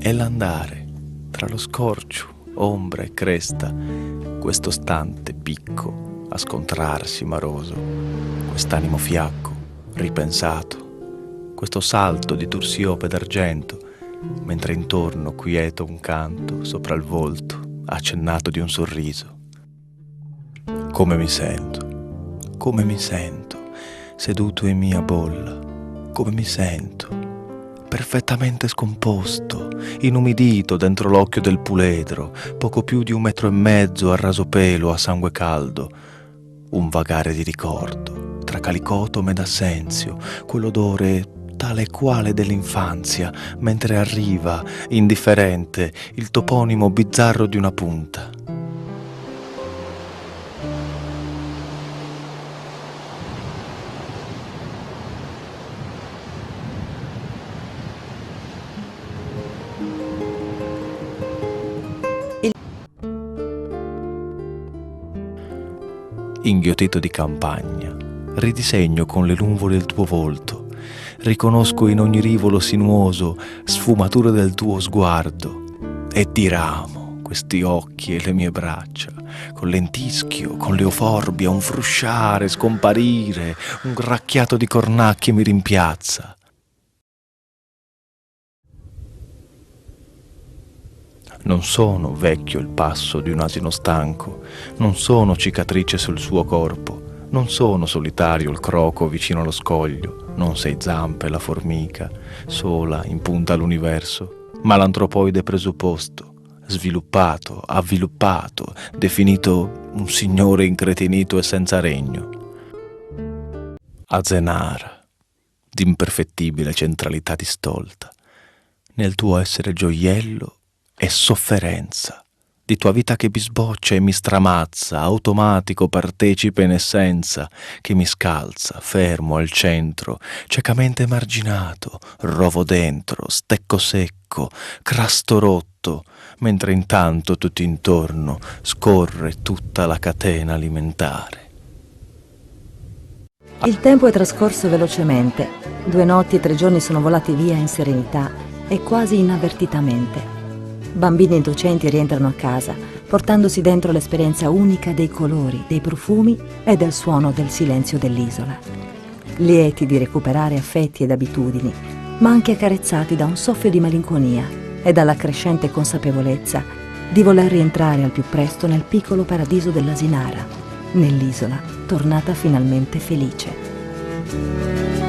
è l'andare tra lo scorcio, ombra e cresta, questo stante picco a scontrarsi maroso, quest'animo fiacco, ripensato, questo salto di Tursiope d'argento, mentre intorno quieto un canto sopra il volto accennato di un sorriso. Come mi sento, seduto in mia bolla, come mi sento, perfettamente scomposto, inumidito dentro l'occhio del puledro, poco più di 1,5 metri a raso pelo a sangue caldo, un vagare di ricordo, tra calicotome ed assenzio, quell'odore tale e quale dell'infanzia, mentre arriva, indifferente, il toponimo bizzarro di una punta. Inghiottito di campagna, ridisegno con le nuvole il tuo volto, riconosco in ogni rivolo sinuoso sfumature del tuo sguardo e diramo questi occhi e le mie braccia, con lentischio, con l'euforbia, un frusciare, scomparire, un gracchiato di cornacchie mi rimpiazza. Non sono vecchio il passo di un asino stanco, non sono cicatrice sul suo corpo, non sono solitario il croco vicino allo scoglio, non sei zampe la formica, sola in punta all'universo, ma l'antropoide presupposto, sviluppato, avviluppato, definito un signore incretinito e senza regno. Azenara, d'imperfettibile centralità distolta, nel tuo essere gioiello e sofferenza, di tua vita che bisboccia e mi stramazza, automatico partecipe in essenza, che mi scalza, fermo al centro, ciecamente emarginato, rovo dentro, stecco secco, crasto rotto, mentre intanto tutto intorno scorre tutta la catena alimentare. Il tempo è trascorso velocemente. 2 notti e 3 giorni sono volati via in serenità e quasi inavvertitamente. Bambini e docenti rientrano a casa, portandosi dentro l'esperienza unica dei colori, dei profumi e del suono del silenzio dell'isola. Lieti di recuperare affetti ed abitudini, ma anche accarezzati da un soffio di malinconia e dalla crescente consapevolezza di voler rientrare al più presto nel piccolo paradiso dell'Asinara, nell'isola tornata finalmente felice.